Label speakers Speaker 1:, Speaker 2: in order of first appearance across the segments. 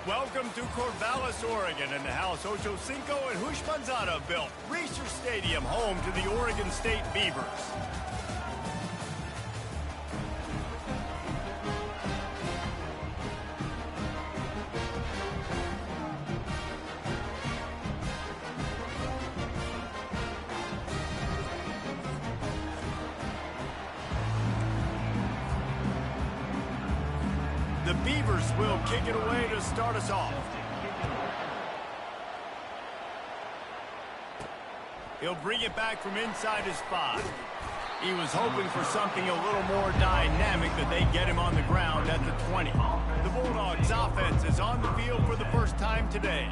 Speaker 1: Welcome to Corvallis, Oregon, in the house Ocho Cinco and Hushmanzada built. Reser Stadium, home to the Oregon State Beavers. The Beavers will kick it away to start us off. He'll bring it back from inside his 5. He was hoping for something a little more dynamic, but they get him on the ground at the 20. The Bulldogs offense is on the field for the first time today.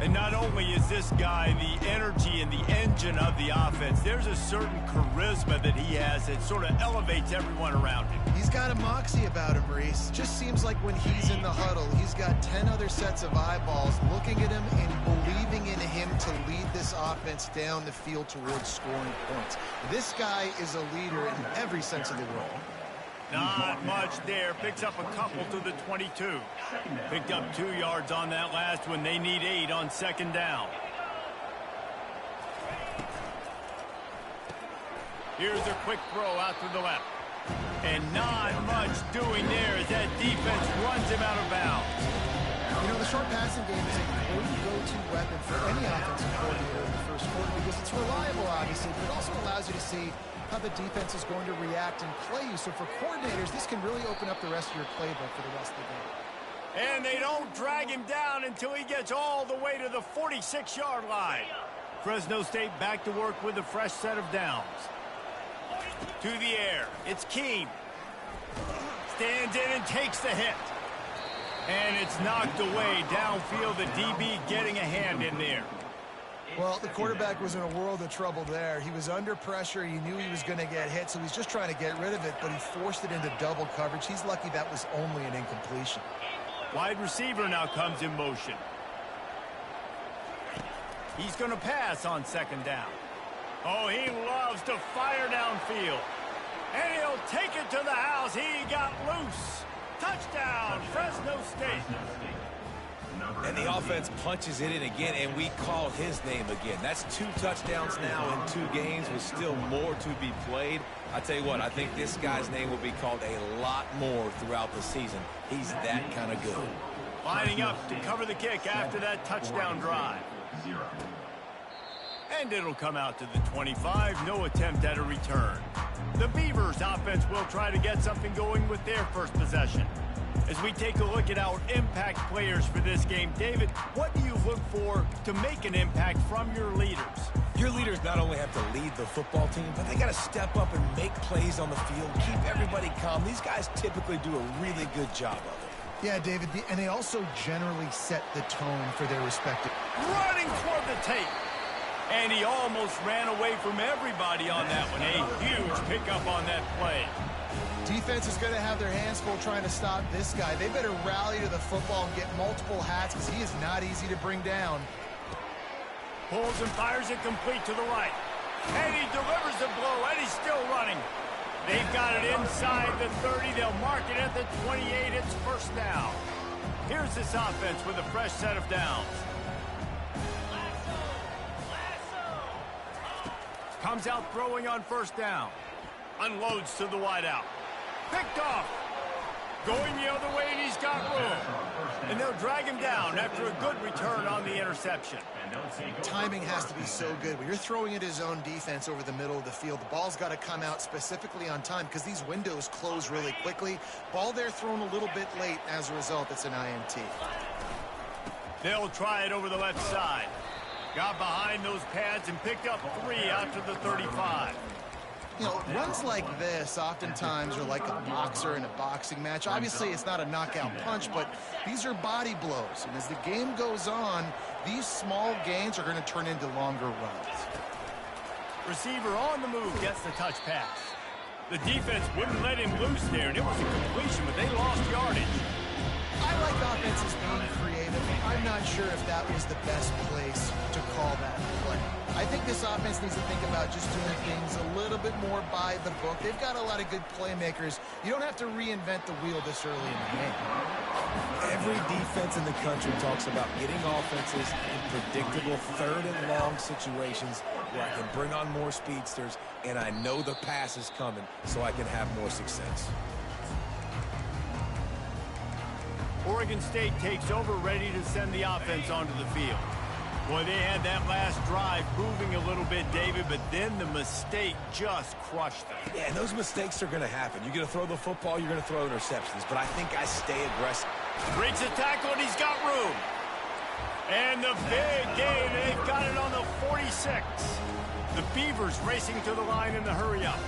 Speaker 1: And not only is this guy the energy and the engine of the offense, there's a certain charisma that he has that sort of elevates everyone around him.
Speaker 2: He's got a moxie about him, Reese. Just seems like when he's in the huddle, he's got 10 other sets of eyeballs looking at him and believing in him to lead this offense down the field towards scoring points. This guy is a leader in every sense of the word.
Speaker 1: Not much there. Picks up a couple to the 22. Picked up 2 yards on that last one. They need 8 on second down. Here's a quick throw out to the left. And not much doing there as that defense runs him out of bounds.
Speaker 3: You know, the short passing game is a great go-to weapon for any offensive coordinator in the first quarter because it's reliable, obviously, but it also allows you to see how the defense is going to react and play you. So for coordinators, this can really open up the rest of your playbook for the rest of the game.
Speaker 1: And they don't drag him down until he gets all the way to the 46-yard line. Fresno State back to work with a fresh set of downs. To the air. It's Keene. Stands in and takes the hit. And it's knocked away downfield. The DB getting a hand in there.
Speaker 2: Well, the quarterback was in a world of trouble there. He was under pressure. He knew he was going to get hit, so he's just trying to get rid of it, but he forced it into double coverage. He's lucky that was only an incompletion.
Speaker 1: Wide receiver now comes in motion. He's going to pass on second down. Oh, he loves to fire downfield. And he'll take it to the house. He got loose. Touchdown, Fresno State.
Speaker 4: And the offense punches it in again, and we call his name again. That's 2 touchdowns now in 2 games with still more to be played. I tell you what, I think this guy's name will be called a lot more throughout the season. He's that kind of good.
Speaker 1: Lining up to cover the kick after that touchdown drive. And it'll come out to the 25. No attempt at a return. The Beavers offense will try to get something going with their first possession. As we take a look at our impact players for this game, David, what do you look for to make an impact from your leaders?
Speaker 4: Your leaders not only have to lead the football team, but they got to step up and make plays on the field, keep everybody calm. These guys typically do a really good job of it.
Speaker 2: Yeah, David, and they also generally set the tone for their respective.
Speaker 1: Running toward the tape. And he almost ran away from everybody on that one. A huge pickup on that play.
Speaker 2: Defense is going to have their hands full trying to stop this guy. They better rally to the football and get multiple hats because he is not easy to bring down.
Speaker 1: Pulls and fires it complete to the right. And he delivers the blow, and he's still running. They've got it inside the 30. They'll mark it at the 28. It's first down. Here's this offense with a fresh set of downs. Comes out throwing on first down. Unloads to the wideout. Picked off. Going the other way, and he's got room. And they'll drag him down after a good return on the interception.
Speaker 2: Timing has to be so good. When you're throwing at his own defense over the middle of the field, the ball's got to come out specifically on time because these windows close really quickly. Ball there thrown a little bit late. As a result, it's an INT.
Speaker 1: They'll try it over the left side. Got behind those pads and picked up 3 out to the 35.
Speaker 2: You know, runs like this oftentimes are like a boxer in a boxing match. Obviously, it's not a knockout punch, but these are body blows. And as the game goes on, these small gains are going to turn into longer runs.
Speaker 1: Receiver on the move gets the touch pass. The defense wouldn't let him loose there, and it was a completion, but they lost yardage.
Speaker 2: I like offenses being creative. I'm not sure if that was the best place to call that play. I think this offense needs to think about just doing things a little bit more by the book. They've got a lot of good playmakers. You don't have to reinvent the wheel this early in the game.
Speaker 4: Every defense in the country talks about getting offenses in predictable third and long situations where I can bring on more speedsters and I know the pass is coming so I can have more success.
Speaker 1: Oregon State takes over, ready to send the offense onto the field. Boy, they had that last drive moving a little bit, David, but then the mistake just crushed them.
Speaker 4: Yeah, and those mistakes are going to happen. You're going to throw the football, you're going to throw interceptions, but I think I stay aggressive.
Speaker 1: Breaks a tackle, and he's got room. And the big gain, they've got it on the 46. The Beavers racing to the line in the hurry-up.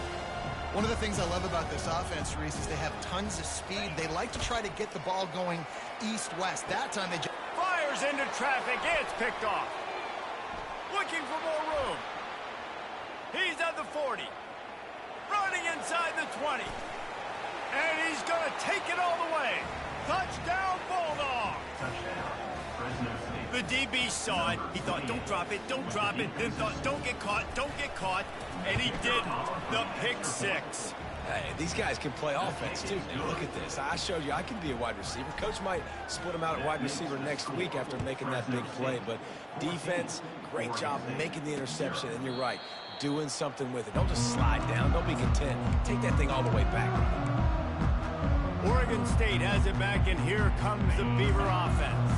Speaker 2: One of the things I love about this offense, Reese, is they have tons of speed. They like to try to get the ball going east-west. That time they just
Speaker 1: Fires into traffic. It's picked off. Looking for more room. He's at the 40. Running inside the 20. And he's going to take it all the way. Touchdown, Bulldog. The DB saw it. He thought, don't drop it, don't drop it. Then thought, don't get caught, don't get caught. And he didn't. The pick six.
Speaker 4: Hey, these guys can play offense, too. Now, look at this. I showed you I can be a wide receiver. Coach might split him out at wide receiver next week after making that big play. But defense, great job making the interception. And you're right, doing something with it. Don't just slide down. Don't be content. Take that thing all the way back.
Speaker 1: Oregon State has it back, and here comes the Beaver offense.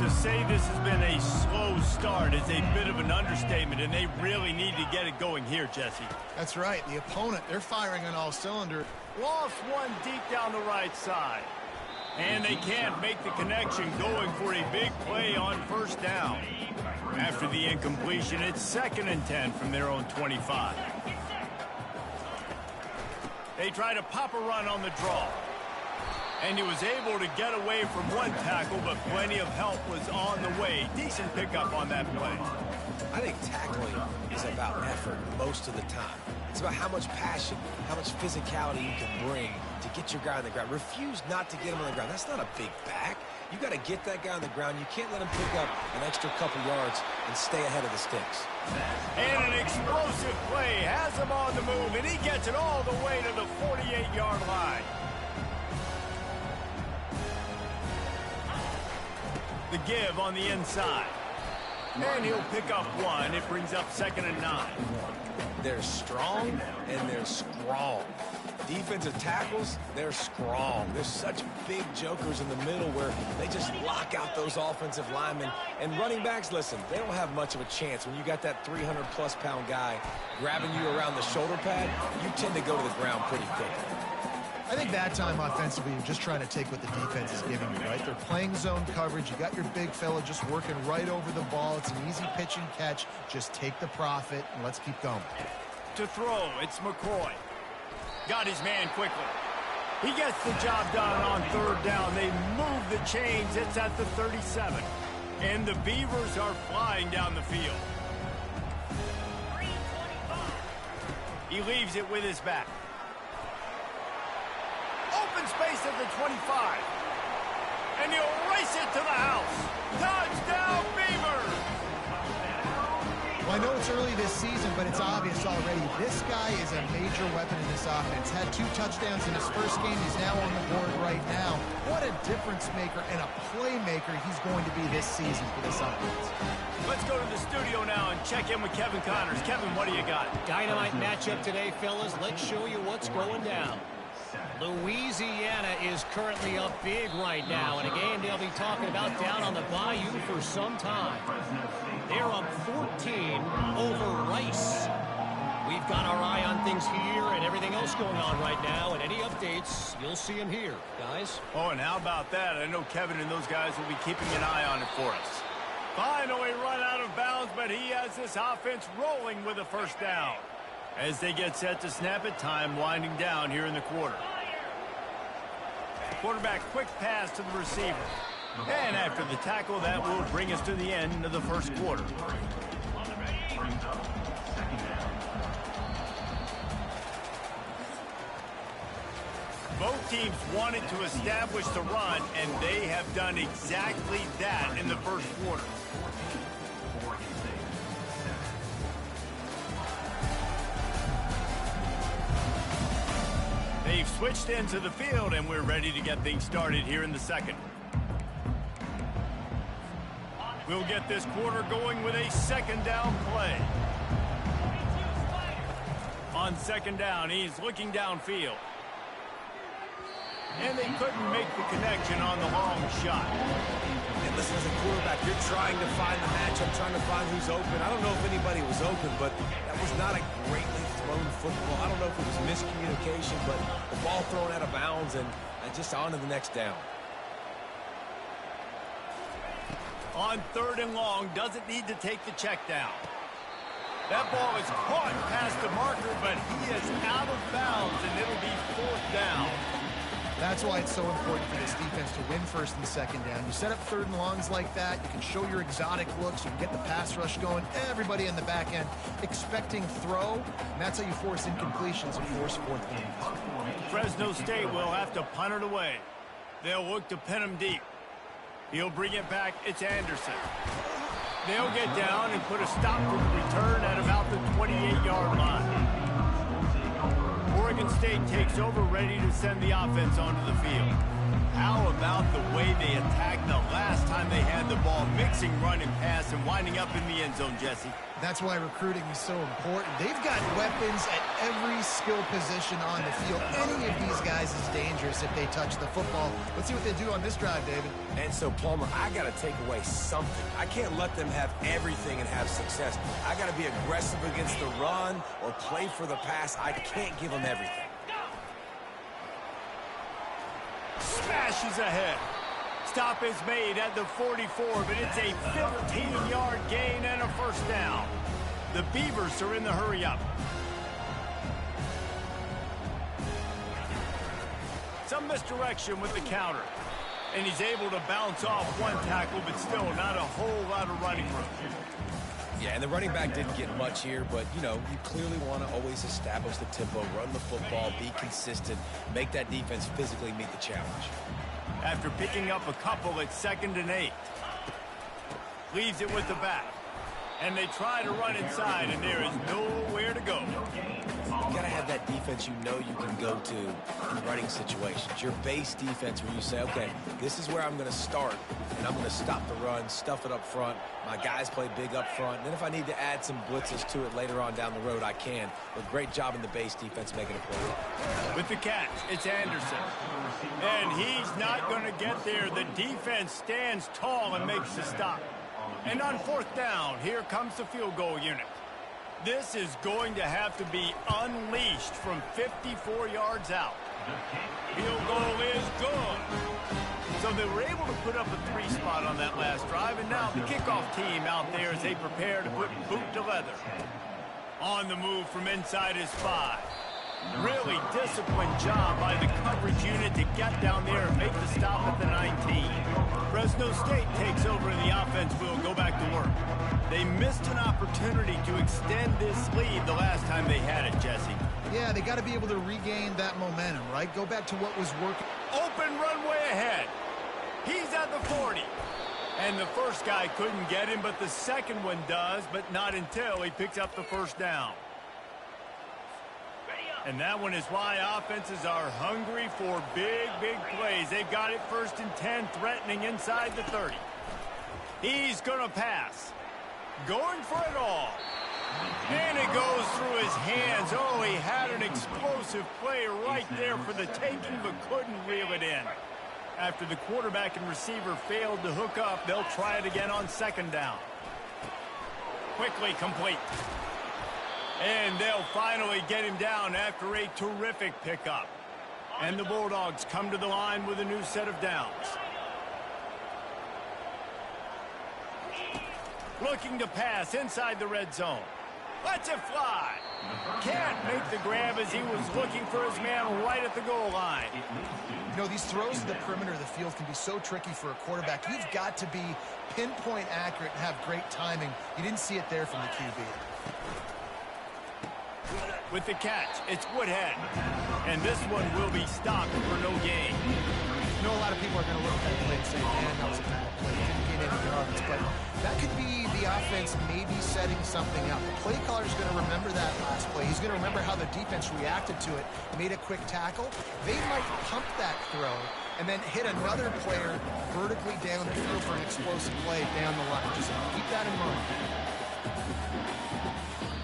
Speaker 1: To say this has been a slow start is a bit of an understatement, and they really need to get it going here, Jesse.
Speaker 2: That's right. The opponent, they're firing on all cylinders.
Speaker 1: Lost one deep down the right side. And they can't make the connection, going for a big play on first down. After the incompletion, it's 2nd and 10 from their own 25. They try to pop a run on the draw. And he was able to get away from one tackle, but plenty of help was on the way. Decent pickup on that play.
Speaker 4: I think tackling is about effort most of the time. It's about how much passion, how much physicality you can bring to get your guy on the ground. Refuse not to get him on the ground. That's not a big back. You got to get that guy on the ground. You can't let him pick up an extra couple yards and stay ahead of the sticks.
Speaker 1: And an explosive play has him on the move, and he gets it all the way to the 48-yard line. The give on the inside. And he'll pick up one. It brings up 2nd and 9.
Speaker 4: They're strong and they're strong. Defensive tackles, they're strong. There's such big jokers in the middle where they just lock out those offensive linemen. And running backs, listen, they don't have much of a chance. When you got that 300-plus pound guy grabbing you around the shoulder pad, you tend to go to the ground pretty quickly.
Speaker 2: I think that time offensively, you're just trying to take what the defense is giving you, right? They're playing zone coverage. You got your big fella just working right over the ball. It's an easy pitch and catch. Just take the profit, and let's keep going.
Speaker 1: To throw, it's McCoy. Got his man quickly. He gets the job done on 3rd down. They move the chains. It's at the 37. And the Beavers are flying down the field. He leaves it with his back. Open space at the 25. And he'll race it to the house. Touchdown, Beavers!
Speaker 2: Well, I know it's early this season, but it's obvious already. This guy is a major weapon in this offense. Had 2 touchdowns in his first game. He's now on the board right now. What a difference maker and a playmaker he's going to be this season for this offense.
Speaker 1: Let's go to the studio now and check in with Kevin Connors. Kevin, what do you got?
Speaker 5: Dynamite matchup today, fellas. Let's show you what's going down. Louisiana is currently up big right now in a game they'll be talking about down on the Bayou for some time. They're up 14 over Rice. We've got our eye on things here and everything else going on right now, and any updates, you'll see them here, guys.
Speaker 1: Oh, and how about that? I know Kevin and those guys will be keeping an eye on it for us. Finally run out of bounds, but he has this offense rolling with a first down. As they get set to snap it, time winding down here in the quarter. Quarterback quick pass to the receiver. And after the tackle, that will bring us to the end of the first quarter. Both teams wanted to establish the run, and they have done exactly that in the first quarter. They We've switched into the field, and we're ready to get things started here in the second. We'll get this quarter going with a second down play. On second down, he's looking downfield. And they couldn't make the connection on the long shot.
Speaker 4: And listen, as a quarterback, you're trying to find the matchup, trying to find who's open. I don't know if anybody was open, but that was not a greatly thrown football. I don't know if it was miscommunication, but the ball thrown out of bounds and just on to the next down.
Speaker 1: On third and long, doesn't need to take the check down. That ball is caught past the marker, but he is out of bounds, and it'll be fourth down.
Speaker 3: That's why it's so important for this defense to win first and second down. You set up third and longs like that, you can show your exotic looks, you can get the pass rush going, everybody in the back end expecting throw, and that's how you force incompletions and force fourth downs.
Speaker 1: Fresno State will have to punt it away. They'll look to pin him deep. He'll bring it back. It's Anderson. They'll get down and put a stop to the return at about the 28-yard line. Oregon State takes over, ready to send the offense onto the field. How about the way they attacked the last time they had the ball, mixing run and pass and winding up in the end zone, Jesse?
Speaker 3: That's why recruiting is so important. They've got weapons at every skill position on the field. Any of these guys is dangerous if they touch the football. Let's see what they do on this drive, David.
Speaker 4: And so, Palmer, I got to take away something. I can't let them have everything and have success. I got to be aggressive against the run or play for the pass. I can't give them everything.
Speaker 1: Smashes ahead. Stop is made at the 44, but it's a 15-yard gain and a first down. The Beavers are in the hurry-up. Some misdirection with the counter. And he's able to bounce off one tackle, but still not a whole lot of running room.
Speaker 4: Yeah, and the running back didn't get much here, but, you know, you clearly want to always establish the tempo, run the football, be consistent, make that defense physically meet the challenge.
Speaker 1: After picking up a couple, it's 2nd and 8. Leaves it with the back. And they try to run inside, and there is nowhere to go.
Speaker 4: You got to have that defense you know you can go to in running situations. Your base defense where you say, okay, this is where I'm going to start, and I'm going to stop the run, stuff it up front. My guys play big up front. And then if I need to add some blitzes to it later on down the road, I can. But great job in the base defense making a play.
Speaker 1: With the catch, it's Anderson. And he's not going to get there. The defense stands tall and makes the stop. And on fourth down, here comes the field goal unit. This is going to have to be unleashed from 54 yards out. Field goal is good. So they were able to put up a 3 spot on that last drive, and now the kickoff team out there as they prepare to put boot to leather. On the move from inside his 5. Really disciplined job by the coverage unit to get down there and make the stop at the 19. Fresno State takes over and the offense will go back to work. They missed an opportunity to extend this lead the last time they had it, Jesse.
Speaker 3: Yeah, they got to be able to regain that momentum, right? Go back to what was working.
Speaker 1: Open runway ahead. He's at the 40. And the first guy couldn't get him, but the second one does, but not until he picks up the first down. And that one is why offenses are hungry for big, big plays. They've got it 1st and 10, threatening inside the 30. He's going to pass. Going for it all. And it goes through his hands. Oh, he had an explosive play right there for the taking, but couldn't reel it in. After the quarterback and receiver failed to hook up, they'll try it again on 2nd down. Quickly complete. And they'll finally get him down after a terrific pickup. And the Bulldogs come to the line with a new set of downs. Looking to pass inside the red zone. Lets it fly. Can't make the grab as he was looking for his man right at the goal line.
Speaker 3: You know, these throws to the perimeter of the field can be so tricky for a quarterback. You've got to be pinpoint accurate and have great timing. You didn't see it there from the QB.
Speaker 1: With the catch, it's Woodhead. And this one will be stopped for no gain.
Speaker 3: I know a lot of people are going to look at that play and say, man, that was a bad play. Didn't get any yards. But that could be the offense maybe setting something up. The play caller is going to remember that last play. He's going to remember how the defense reacted to it, made a quick tackle. They might pump that throw and then hit another player vertically down the field for an explosive play down the line. Just keep that in mind.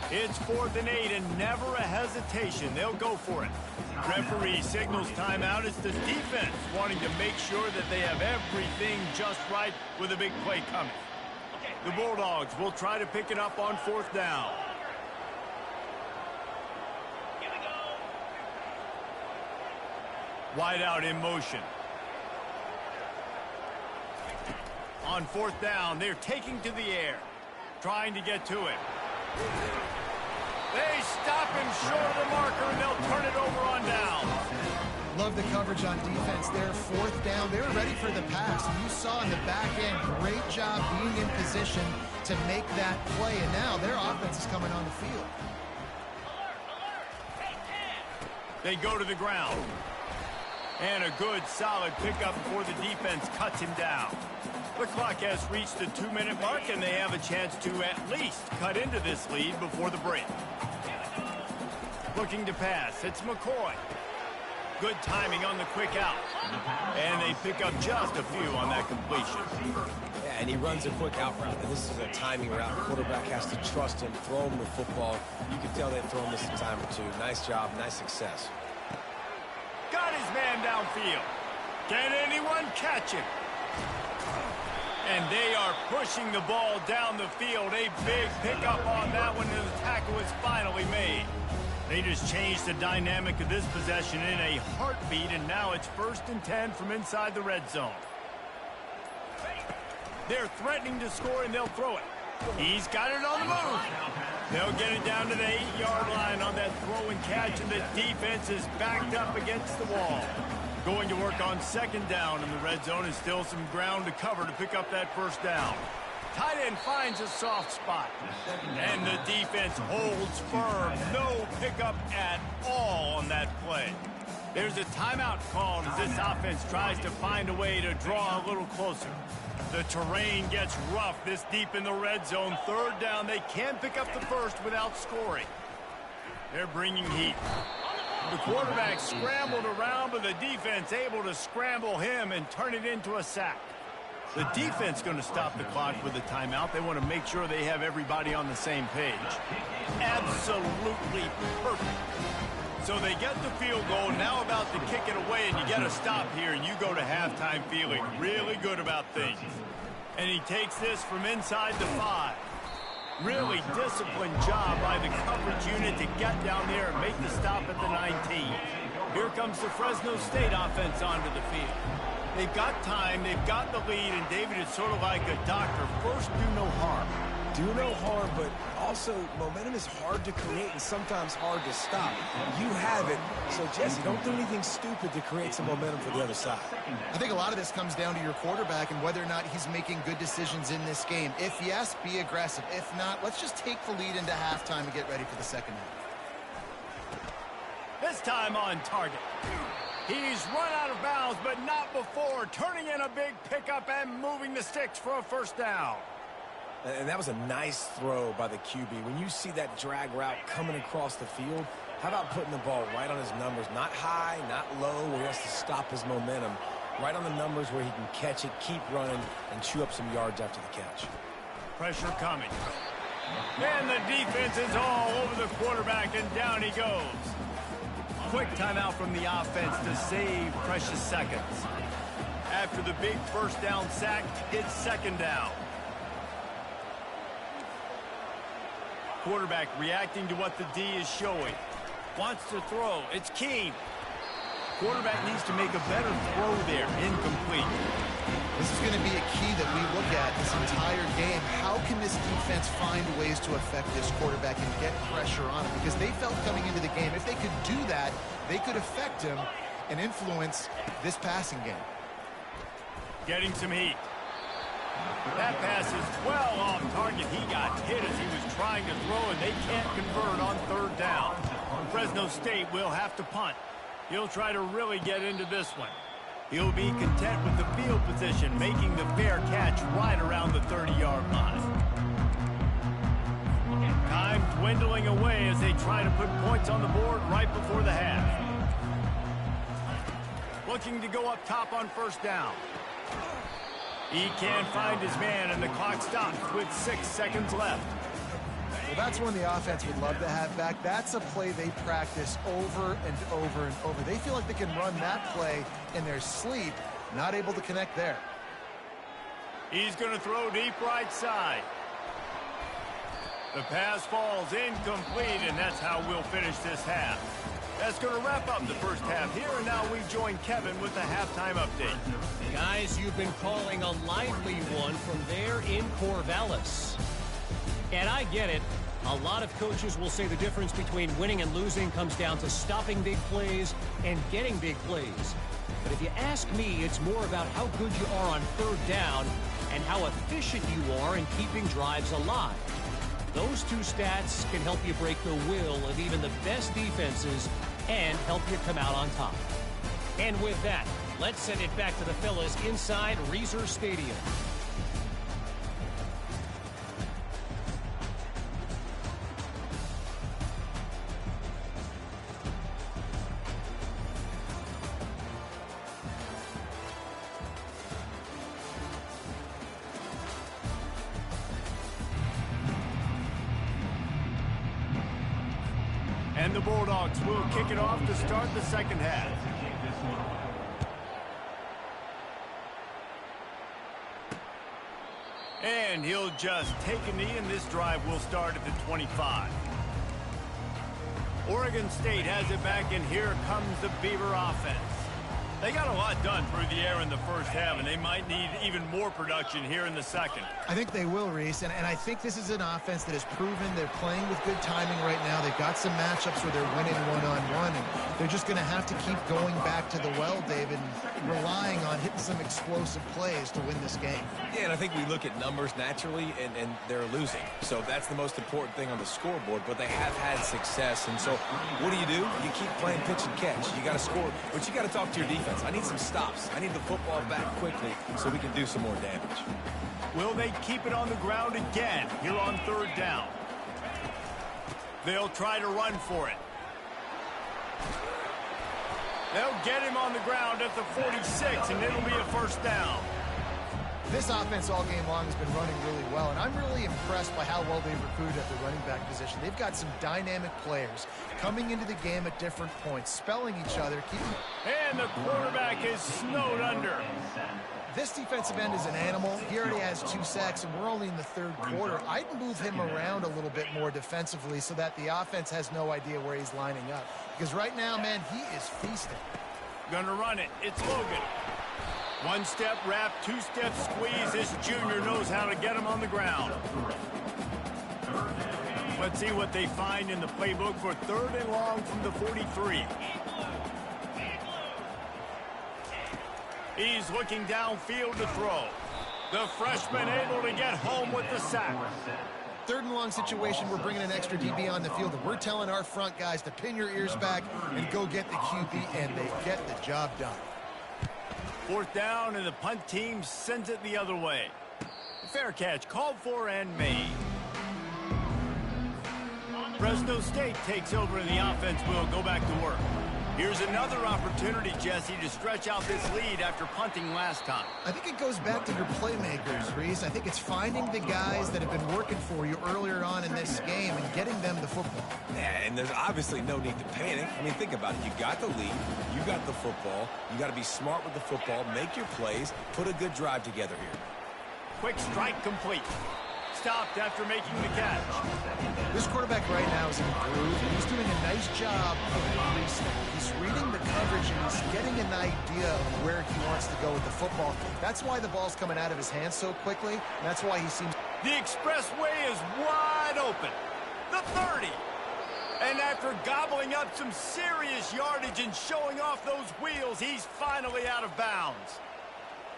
Speaker 1: It's 4th and 8 and never a hesitation. They'll go for it. Referee signals timeout. It's the defense wanting to make sure that they have everything just right with a big play coming. The Bulldogs will try to pick it up on 4th down. Wide out in motion. On 4th down, they're taking to the air, trying to get to it. They stop him short of the marker, and they'll turn it over on down.
Speaker 3: Love the coverage on defense there. 4th down. They were ready for the pass. And you saw in the back end, great job being in position to make that play. And now their offense is coming on the field.
Speaker 1: They go to the ground. And a good, solid pickup before the defense cuts him down. The clock has reached the 2-minute mark, and they have a chance to at least cut into this lead before the break. Looking to pass, it's McCoy. Good timing on the quick out. And they pick up just a few on that completion.
Speaker 4: Yeah, and he runs a quick out route. And this is a timing route. The quarterback has to trust him, throw him the football. You can tell they've thrown this a time or two. Nice job, nice success.
Speaker 1: Got his man downfield. Can anyone catch him? And they are pushing the ball down the field. A big pickup on that one, and the tackle is finally made. They just changed the dynamic of this possession in a heartbeat, and now it's 1st and 10 from inside the red zone. They're threatening to score, and they'll throw it. He's got it on the move. They'll get it down to the 8-yard line on that throw and catch, and the defense is backed up against the wall. Going to work on 2nd down in the red zone, and still some ground to cover to pick up that 1st down. Tight end finds a soft spot, and the defense holds firm. No pickup at all on that play. There's a timeout called as this offense tries to find a way to draw a little closer. The terrain gets rough this deep in the red zone. 3rd down, they can't pick up the 1st without scoring. They're bringing heat. The quarterback scrambled around, but the defense able to scramble him and turn it into a sack. The defense going to stop the clock with a timeout. They want to make sure they have everybody on the same page. Absolutely perfect. So they get the field goal, now about to kick it away, and you get a stop here, and you go to halftime feeling really good about things. And he takes this from inside the 5. Really disciplined job by the coverage unit to get down there and make the stop at the 19. Here comes the Fresno State offense onto the field. They've got time, they've got the lead, and David, it's sort of like a doctor. First, do no harm.
Speaker 4: Do no harm, but also momentum is hard to create and sometimes hard to stop. You have it, so Jesse, don't do anything stupid to create some momentum for the other side.
Speaker 3: I think a lot of this comes down to your quarterback and whether or not he's making good decisions in this game. If yes, be aggressive. If not, let's just take the lead into halftime and get ready for the 2nd half.
Speaker 1: This time on target. He's run out of bounds, but not before. Turning in a big pickup and moving the sticks for a 1st down.
Speaker 4: And that was a nice throw by the QB. When you see that drag route coming across the field, how about putting the ball right on his numbers? Not high, not low, where he has to stop his momentum. Right on the numbers where he can catch it, keep running, and chew up some yards after the catch.
Speaker 1: Pressure coming. And the defense is all over the quarterback, and down he goes. Quick timeout from the offense to save precious seconds. After the big 1st down sack, it's 2nd down. Quarterback reacting to what the D is showing. Wants to throw. It's Keene. Quarterback needs to make a better throw there. Incomplete.
Speaker 3: This is going to be a key that we look at this entire game. How can this defense find ways to affect this quarterback and get pressure on him? Because they felt coming into the game, if they could do that, they could affect him and influence this passing game.
Speaker 1: Getting some heat. That pass is well off target. He got hit as he was trying to throw, and they can't convert on 3rd down. Fresno State will have to punt. He'll try to really get into this one. He'll be content with the field position, making the fair catch right around the 30-yard line. Time dwindling away as they try to put points on the board right before the half. Looking to go up top on first down. He can't find his man, and the clock stops with 6 seconds left.
Speaker 3: Well, that's one the offense would love to have back. That's a play they practice over and over and over. They feel like they can run that play in their sleep, not able to connect there.
Speaker 1: He's going to throw deep right side. The pass falls incomplete, and that's how we'll finish this half. That's going to wrap up the first half here, and now we join Kevin with the halftime update.
Speaker 5: Guys, you've been calling a lively one from there in Corvallis. And I get it. A lot of coaches will say the difference between winning and losing comes down to stopping big plays and getting big plays. But if you ask me, it's more about how good you are on third down and how efficient you are in keeping drives alive. Those two stats can help you break the will of even the best defenses and help you come out on top. And with that, let's send it back to the fellas inside Reser Stadium.
Speaker 1: And the Bulldogs will kick it off to start the second half. And he'll just take a knee, and this drive will start at the 25. Oregon State has it back, and here comes the Beaver offense. They got a lot done through the air in the first half, and they might need even more production here in the second.
Speaker 3: I think they will, Reese, and I think this is an offense that has proven they're playing with good timing right now. They've got some matchups where they're winning one-on-one, and they're just going to have to keep going back to the well, David, and relying on hitting some explosive plays to win this game.
Speaker 4: Yeah, and I think we look at numbers naturally, and they're losing. So that's the most important thing on the scoreboard, but they have had success. And so what do? You keep playing pitch and catch. You got to score, but you got to talk to your defense. I need some stops. I need the football back quickly so we can do some more damage.
Speaker 1: Will they keep it on the ground again here on third down? They'll try to run for it. They'll get him on the ground at the 46, and it'll be a first down.
Speaker 3: This offense all game long has been running really well, and I'm really impressed by how well they've recruited at the running back position. They've got some dynamic players coming into the game at different points, spelling each other, keeping...
Speaker 1: And the quarterback is snowed under.
Speaker 3: This defensive end is an animal. He already has 2 sacks, and we're only in the third quarter. I'd move him around a little bit more defensively so that the offense has no idea where he's lining up. Because right now, man, he is feasting.
Speaker 1: Gonna run it. It's Logan. 1-step wrap, 2-step squeeze. This junior knows how to get him on the ground. Let's see what they find in the playbook for third and long from the 43. He's looking downfield to throw. The freshman able to get home with the sack.
Speaker 3: Third and long situation, we're bringing an extra DB on the field, and we're telling our front guys to pin your ears back and go get the QB, and they get the job done.
Speaker 1: Fourth down, and the punt team sends it the other way. Fair catch called for and made. Fresno State takes over, and the offense will go back to work. Here's another opportunity, Jesse, to stretch out this lead after punting last time.
Speaker 3: I think it goes back to your playmakers, Reese. I think it's finding the guys that have been working for you earlier on in this game and getting them the football.
Speaker 4: Yeah, and there's obviously no need to panic. I mean, think about it. You got the lead. You got the football. You got to be smart with the football. Make your plays. Put a good drive together here.
Speaker 1: Quick strike complete. Stopped after making the catch.
Speaker 3: This quarterback right now is in a groove, and he's doing a nice job of releasing. He's reading the coverage, and he's getting an idea of where he wants to go with the football. That's why the ball's coming out of his hands so quickly, and that's why he seems...
Speaker 1: The expressway is wide open. The 30. And after gobbling up some serious yardage and showing off those wheels, he's finally out of bounds.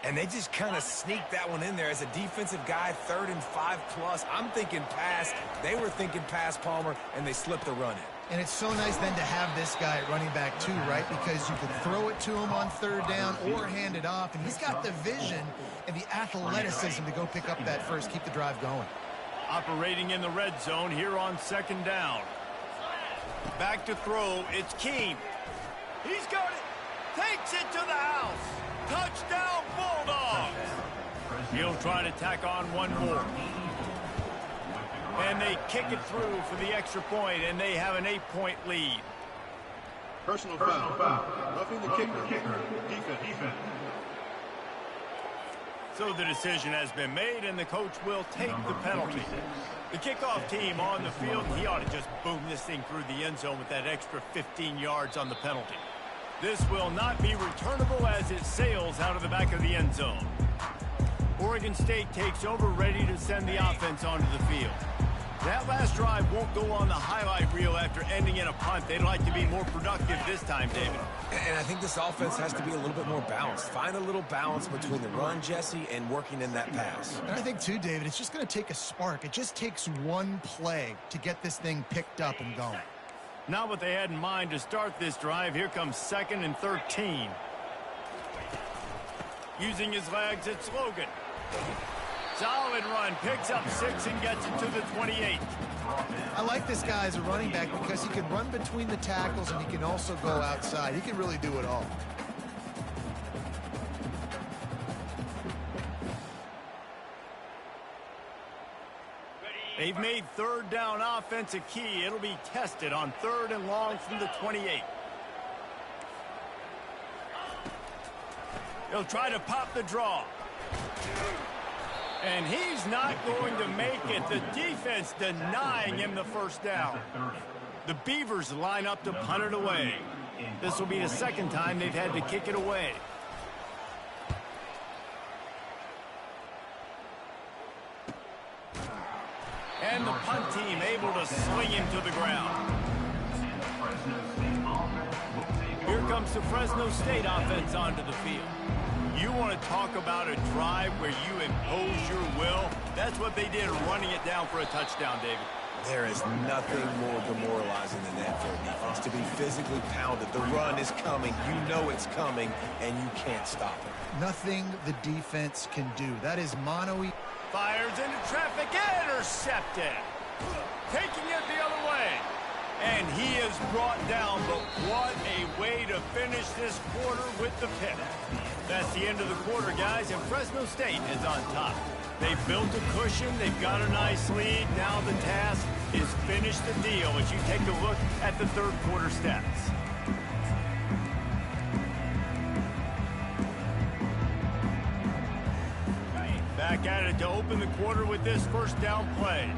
Speaker 4: And they just kind of sneaked that one in there as a defensive guy, 3rd and 5+. I'm thinking pass. They were thinking pass, Palmer, and they slipped the run in.
Speaker 2: And it's so nice then to have this guy at running back too, right? Because you can throw it to him on 3rd down or hand it off. And he's got the vision and the athleticism to go pick up that first, keep the drive going.
Speaker 1: Operating in the red zone here on 2nd down. Back to throw, it's Keene. He's got it. Takes it to the house. Touchdown, Bulldogs. He'll try to tack on one more. And they kick it through for the extra point, and they have an 8-point lead.
Speaker 6: Personal foul. Roughing the kicker. Defense.
Speaker 1: So the decision has been made, and the coach will take the penalty. The kickoff team on the field, he ought to just boom this thing through the end zone with that extra 15 yards on the penalty. This will not be returnable as it sails out of the back of the end zone. Oregon State takes over, ready to send the offense onto the field. That last drive won't go on the highlight reel after ending in a punt. They'd like to be more productive this time, David.
Speaker 4: And I think this offense has to be a little bit more balanced. Find a little balance between the run, Jesse, and working in that pass.
Speaker 2: And I think, too, David, it's just going to take a spark. It just takes one play to get this thing picked up and going.
Speaker 1: Not what they had in mind to start this drive. Here comes 2nd and 13. Using his legs, it's Logan. Solid run, picks up 6 and gets it to the 28.
Speaker 2: I like this guy as a running back because he can run between the tackles and he can also go outside. He can really do it all.
Speaker 1: They've made 3rd down offense a key. It'll be tested on 3rd and long from the 28. He'll try to pop the draw. And he's not going to make it. The defense denying him the 1st down. The Beavers line up to punt it away. This will be the 2nd time they've had to kick it away. And the punt team able to swing him to the ground. Here comes the Fresno State offense onto the field. You want to talk about a drive where you impose your will? That's what they did, running it down for a touchdown, David.
Speaker 4: There is nothing more demoralizing than that for a defense, to be physically pounded. The run is coming. You know it's coming, and you can't stop it.
Speaker 2: Nothing the defense can do. That is mono.
Speaker 1: Fires into traffic, intercepted. Taking it the other way. And he is brought down, but what a way to finish this quarter with the pick. That's the end of the quarter, guys, and Fresno State is on top. They've built a cushion. They've got a nice lead. Now the task is finish the deal as you take a look at the 3rd quarter stats. Back at it to open the quarter with this 1st down play.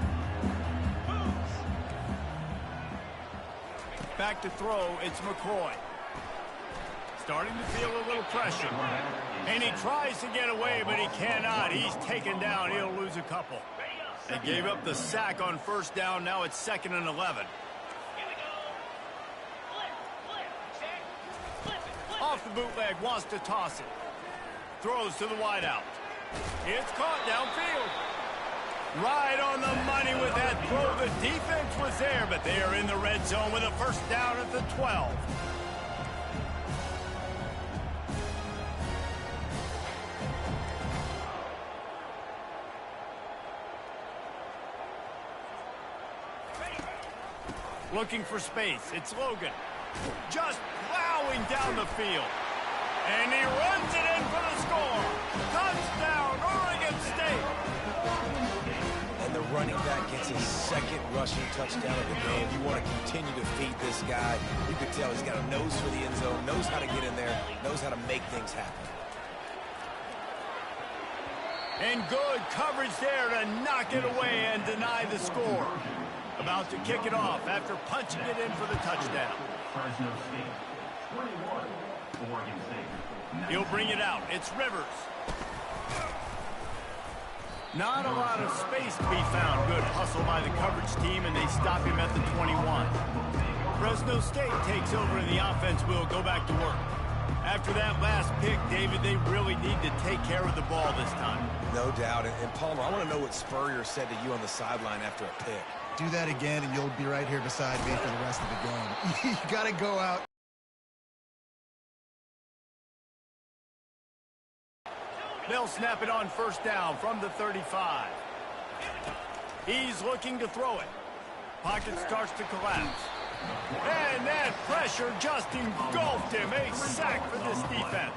Speaker 1: Back to throw, it's McCoy. Starting to feel a little pressure. And he tries to get away, but he cannot. He's taken down. He'll lose a couple. They gave up the sack on 1st down. Now it's 2nd and 11. Off the bootleg, wants to toss it. Throws to the wideout. It's caught downfield. Right on the money with that throw. The defense was there, but they are in the red zone with a 1st down at the 12. Looking for space. It's Logan. Just plowing down the field. And he runs it in for the score. Touchdown, Oregon State.
Speaker 4: And the running back gets his 2nd rushing touchdown of the game. You want to continue to feed this guy. You can tell he's got a nose for the end zone, knows how to get in there, knows how to make things happen.
Speaker 1: And good coverage there to knock it away and deny the score. About to kick it off after punching it in for the touchdown. He'll bring it out. It's Rivers. Not a lot of space to be found. Good hustle by the coverage team, and they stop him at the 21. Fresno State takes over, and the offense will go back to work. After that last pick, David, they really need to take care of the ball this time.
Speaker 4: No doubt. And Palmer, I want to know what Spurrier said to you on the sideline after a pick.
Speaker 2: Do that again, and you'll be right here beside me for the rest of the game. You got to go out.
Speaker 1: They'll snap it on first down from the 35. He's looking to throw it. Pocket starts to collapse. And that pressure just engulfed him. A sack for this defense.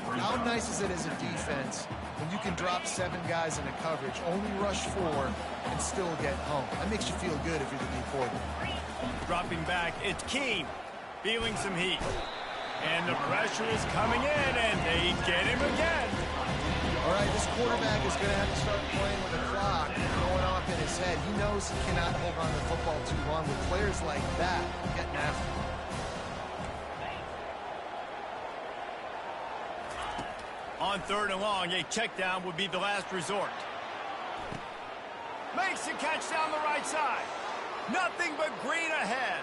Speaker 2: How nice is it as a defense when you can drop 7 guys into coverage, only rush 4, and still get home? That makes you feel good if you're the D coordinator.
Speaker 1: Dropping back, it's Keene. Feeling some heat. And the pressure is coming in, and they get him again.
Speaker 2: All right, this quarterback is going to have to start playing with a clock going off in his head. He knows he cannot hold on to the football too long with players like that getting after him.
Speaker 1: On 3rd and long, a check down would be the last resort. Makes a catch down the right side. Nothing but green ahead.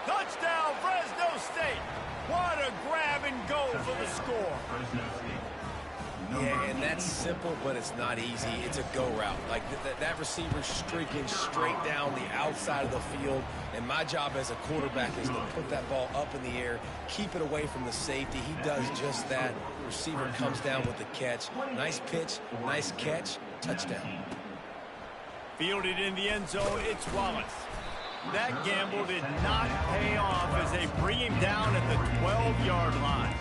Speaker 1: Touchdown, Fresno State. What a grab and go for the score.
Speaker 4: Yeah, and that's simple, but it's not easy. It's a go route. Like that receiver's streaking straight down the outside of the field, and my job as a quarterback is to put that ball up in the air, keep it away from the safety. He does just that. Receiver comes down with the catch. Nice pitch, nice catch, touchdown.
Speaker 1: Fielded in the end zone, it's Wallace. That gamble did not pay off as they bring him down at the 12-yard line.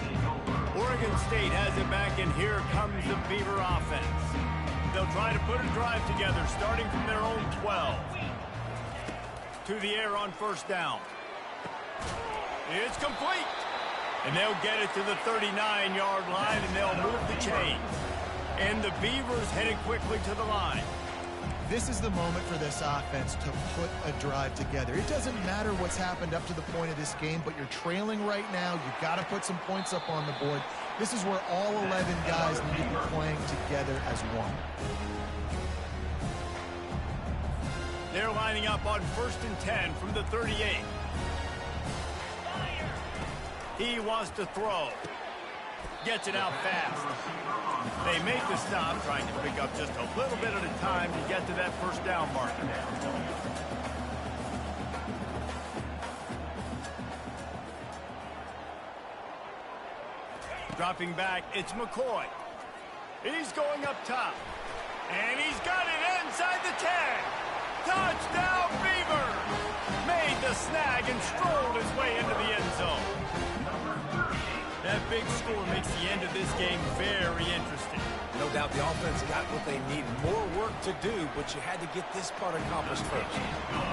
Speaker 1: Oregon State has it back, and here comes the Beaver offense. They'll try to put a drive together, starting from their own 12. To the air on first down. It's complete. And they'll get it to the 39-yard line, and they'll move the chains. And the Beavers headed quickly to the line.
Speaker 2: This is the moment for this offense to put a drive together. It doesn't matter what's happened up to the point of this game, but you're trailing right now. You've got to put some points up on the board. This is where all 11 guys need to be playing together as one.
Speaker 1: They're lining up on 1st and 10 from the 38. He wants to throw. Gets it out fast. They make the stop, trying to pick up just a little bit at a time to get to that first down marker. Dropping back, it's McCoy. He's going up top. And he's got it inside the 10. Touchdown, Beaver! Made the snag and strolled his way into the end zone. That big score makes the end of this game very interesting.
Speaker 4: No doubt the offense got what they needed. More work to do, but you had to get this part accomplished first.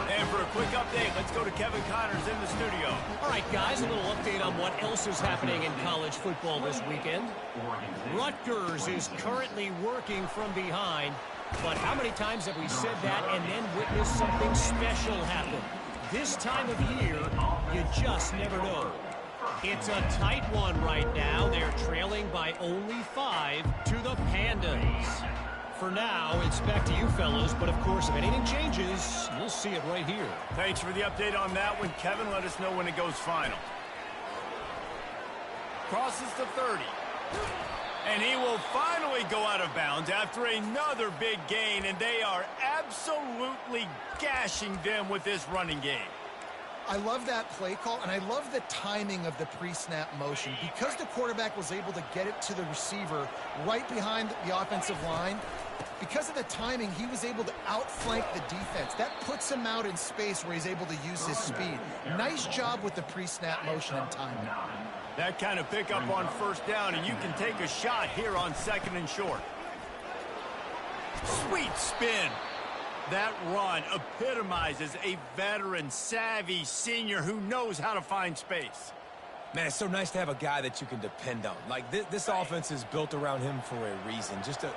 Speaker 1: And for a quick update, let's go to Kevin Connors in the studio.
Speaker 5: All right, guys, a little update on what else is happening in college football this weekend. Rutgers is currently working from behind, but how many times have we said that and then witnessed something special happen? This time of year, you just never know. It's a tight one right now. They're trailing by only 5 to the Pandas. For now, it's back to you fellas, but of course, if anything changes, you'll see it right here.
Speaker 1: Thanks for the update on that one, Kevin. Let us know when it goes final. Crosses the 30. And he will finally go out of bounds after another big gain, and they are absolutely gashing them with this running game.
Speaker 2: I love that play call, and I love the timing of the pre-snap motion. Because the quarterback was able to get it to the receiver right behind the offensive line, because of the timing, he was able to outflank the defense. That puts him out in space where he's able to use his speed. Nice job with the pre-snap motion and timing.
Speaker 1: That kind of pickup on first down, and you can take a shot here on 2nd and short. Sweet spin. That run epitomizes a veteran, savvy senior who knows how to find space.
Speaker 4: Man, it's so nice to have a guy that you can depend on. Like, this offense is built around him for a reason. Just a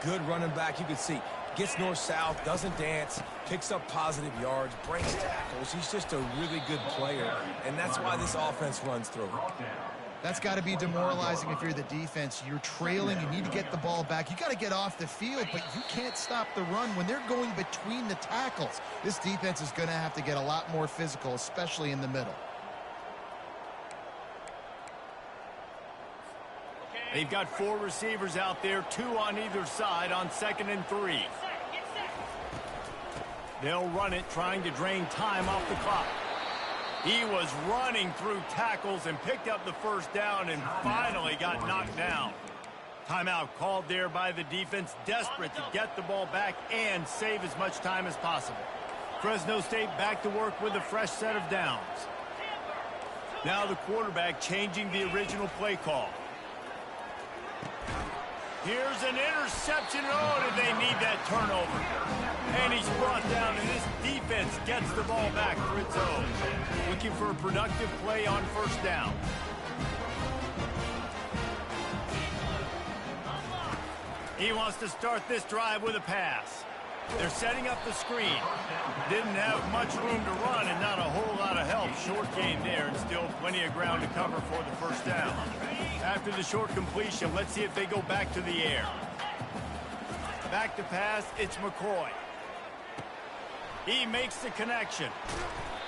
Speaker 4: good running back. You can see, gets north-south, doesn't dance, picks up positive yards, breaks tackles. He's just a really good player, and that's why this offense runs through.
Speaker 2: That's got to be demoralizing if you're the defense. You're trailing. You need to get the ball back. You got to get off the field, but you can't stop the run when they're going between the tackles. This defense is going to have to get a lot more physical, especially in the middle.
Speaker 1: They've got 4 receivers out there, 2 on either side on 2nd and 3. They'll run it, trying to drain time off the clock. He was running through tackles and picked up the first down and finally got knocked down. Timeout called there by the defense, desperate to get the ball back and save as much time as possible. Fresno State back to work with a fresh set of downs. Now the quarterback changing the original play call. Here's an interception. Oh, did they need that turnover? And he's brought down, and this defense gets the ball back for its own. Looking for a productive play on first down. He wants to start this drive with a pass. They're setting up the screen. Didn't have much room to run and not a whole lot of help. Short game there and still plenty of ground to cover for the first down. After the short completion, let's see if they go back to the air. Back to pass, it's McCoy. He makes the connection.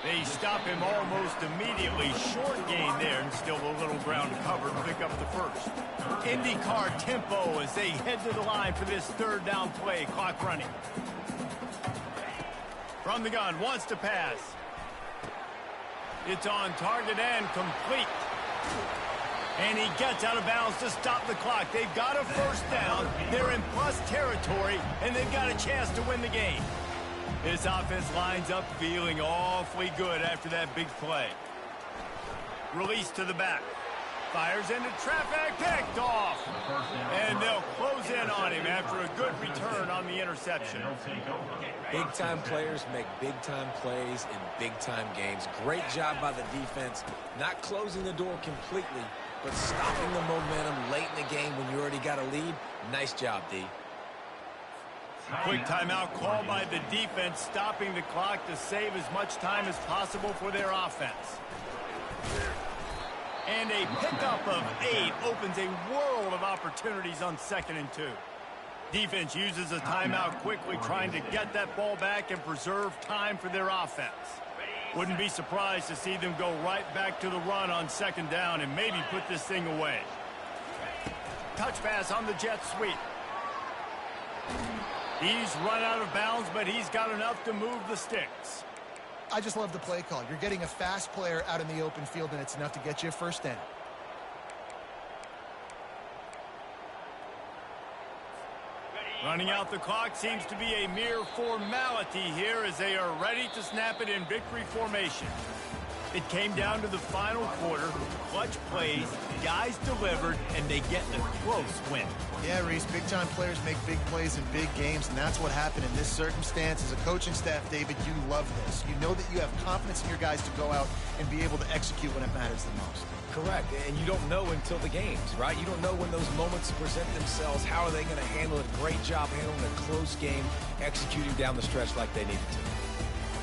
Speaker 1: They stop him almost immediately. Short gain there and still a little ground to cover to pick up the first. IndyCar tempo as they head to the line for this third down play. Clock running. From the gun, wants to pass. It's on target and complete. And he gets out of bounds to stop the clock. They've got a first down. They're in plus territory, and they've got a chance to win the game. This offense lines up feeling awfully good after that big play. Release to the back. Fires into traffic, picked off. And they'll close in on him after a good return on the interception.
Speaker 4: Big-time players make big-time plays in big-time games. Great job by the defense, not closing the door completely, but stopping the momentum late in the game when you already got a lead. Nice job, D.
Speaker 1: Quick timeout call by the defense, stopping the clock to save as much time as possible for their offense. And a pickup of 8 opens a world of opportunities on 2nd and 2. Defense uses a timeout quickly, trying to get that ball back and preserve time for their offense. Wouldn't be surprised to see them go right back to the run on 2nd down and maybe put this thing away. Touch pass on the jet sweep. He's run out of bounds, but he's got enough to move the sticks.
Speaker 3: I just love the play call. You're getting a fast player out in the open field, and it's enough to get you a first down.
Speaker 1: Running out the clock seems to be a mere formality here as they are ready to snap it in victory formation. It came down to the final quarter, clutch plays, guys delivered, and they get a close win.
Speaker 2: Yeah, Reese, big-time players make big plays in big games, and that's what happened in this circumstance. As a coaching staff, David, you love this. You know that you have confidence in your guys to go out and be able to execute when it matters the most.
Speaker 4: Correct, and you don't know until the games, right? You don't know when those moments present themselves. How are they going to handle it? Great job handling a close game, executing down the stretch like they needed to.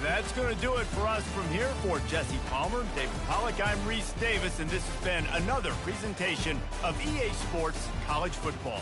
Speaker 1: That's going to do it for us from here. For Jesse Palmer, David Pollack, I'm Reese Davis, and this has been another presentation of EA Sports College Football.